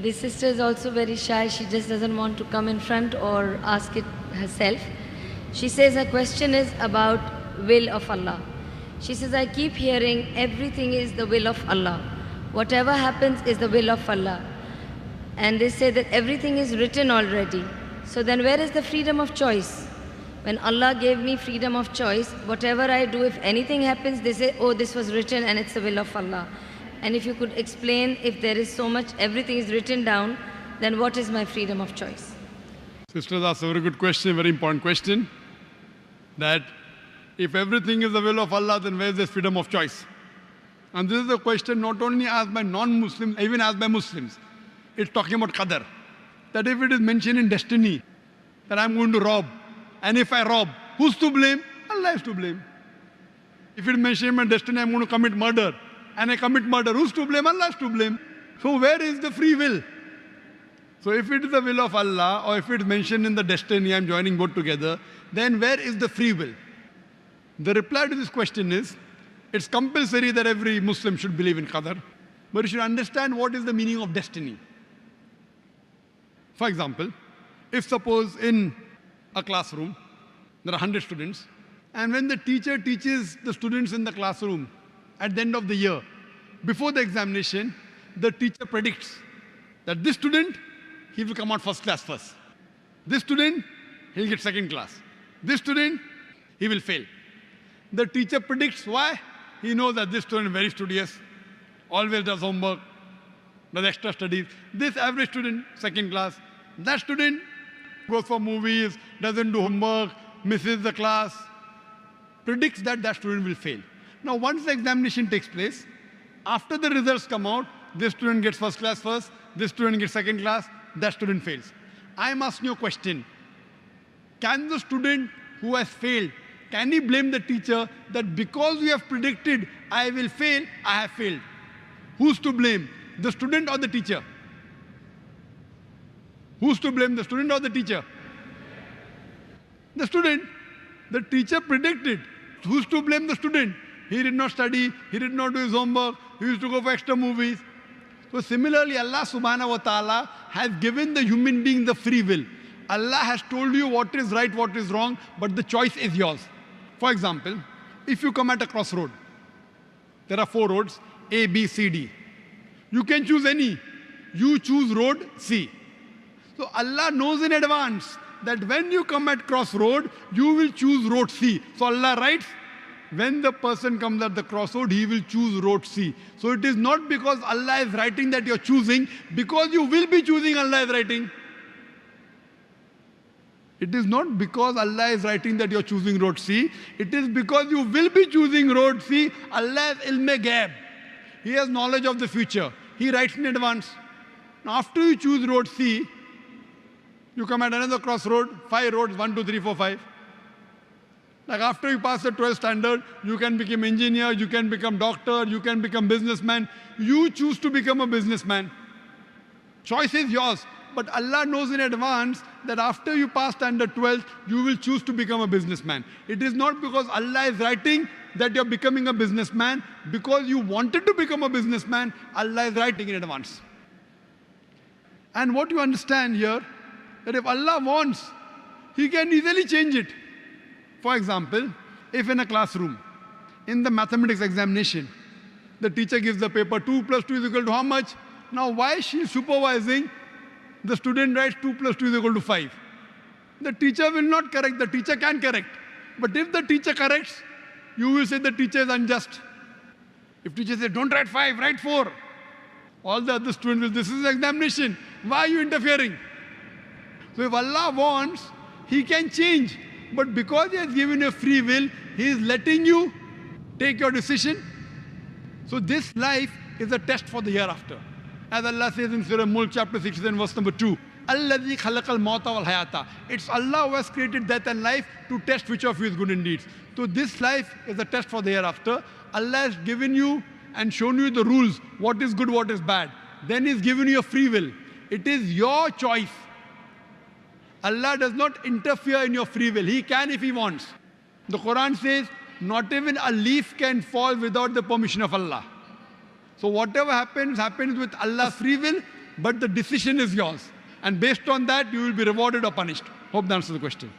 This sister is also very shy. She just doesn't want to come in front or ask it herself. She says her question is about will of Allah. She says, I keep hearing everything is the will of Allah. Whatever happens is the will of Allah. And they say that everything is written already. So then where is the freedom of choice? When Allah gave me freedom of choice, whatever I do, if anything happens, they say, oh, this was written and it's the will of Allah. And if you could explain, if there is so much, everything is written down, then what is my freedom of choice? Sisters asked a very good question, very important question. That if everything is the will of Allah, then where is this freedom of choice? And this is a question not only asked by non-Muslims, even asked by Muslims. It's talking about qadar. That if it is mentioned in destiny, that I'm going to rob, and if I rob, who's to blame? Allah is to blame. If it is mentioned in destiny, I'm going to commit murder, and I commit murder, who's to blame? Allah is to blame. So where is the free will? So if it is the will of Allah, or if it is mentioned in the destiny, I'm joining both together, then where is the free will? The reply to this question is, it's compulsory that every Muslim should believe in qadar, but you should understand what is the meaning of destiny. For example, if suppose in a classroom, there are 100 students, and when the teacher teaches the students in the classroom at the end of the year, before the examination, the teacher predicts that this student, he will come out first class first. This student, he'll get second class. This student, he will fail. The teacher predicts why? He knows that this student is very studious, always does homework, does extra studies. This average student, second class. That student goes for movies, doesn't do homework, misses the class, predicts that that student will fail. Now, once the examination takes place, after the results come out, this student gets first class first, this student gets second class, that student fails. I am asking you a question. Can the student who has failed, can he blame the teacher that because you have predicted I will fail, I have failed? Who's to blame, the student or the teacher? Who's to blame, the student or the teacher? The student. The teacher predicted. Who's to blame, the student? He did not study, he did not do his homework, he used to go for extra movies. So similarly, Allah subhanahu wa ta'ala has given the human being the free will. Allah has told you what is right, what is wrong, but the choice is yours. For example, if you come at a crossroad, there are 4 roads, A, B, C, D. You can choose any. You choose road C. So Allah knows in advance that when you come at crossroad, you will choose road C. So Allah writes, when the person comes at the crossroad, he will choose road C. So it is not because Allah is writing that you're choosing, because you will be choosing, Allah is writing. It is not because Allah is writing that you're choosing road C. It is because you will be choosing road C. Allah has ilm ghaib. He has knowledge of the future. He writes in advance. Now after you choose road C, you come at another crossroad, 5 roads, 1, 2, 3, 4, 5. Like after you pass the 12th standard, you can become engineer, you can become doctor, you can become businessman. You choose to become a businessman. Choice is yours. But Allah knows in advance that after you pass standard 12th, you will choose to become a businessman. It is not because Allah is writing that you're becoming a businessman. Because you wanted to become a businessman, Allah is writing in advance. And what you understand here, that if Allah wants, He can easily change it. For example, if in a classroom, in the mathematics examination, the teacher gives the paper 2 plus 2 is equal to how much? Now why she is supervising? The student writes 2 plus 2 is equal to 5. The teacher will not correct, the teacher can correct. But if the teacher corrects, you will say the teacher is unjust. If teacher says, don't write 5, write 4. All the other students will, this is examination. Why are you interfering? So if Allah wants, He can change. But because He has given you free will, He is letting you take your decision. So this life is a test for the hereafter. As Allah says in Surah Mulk chapter 16 verse number 2, Alladhi khalaqal mauta wal hayata. It's Allah who has created death and life to test which of you is good in deeds. So this life is a test for the hereafter. Allah has given you and shown you the rules, what is good, what is bad. Then He's given you a free will. It is your choice. Allah does not interfere in your free will. He can if He wants. The Quran says, not even a leaf can fall without the permission of Allah. So whatever happens, happens with Allah's free will. but the decision is yours. And based on that, you will be rewarded or punished. Hope that answers the question.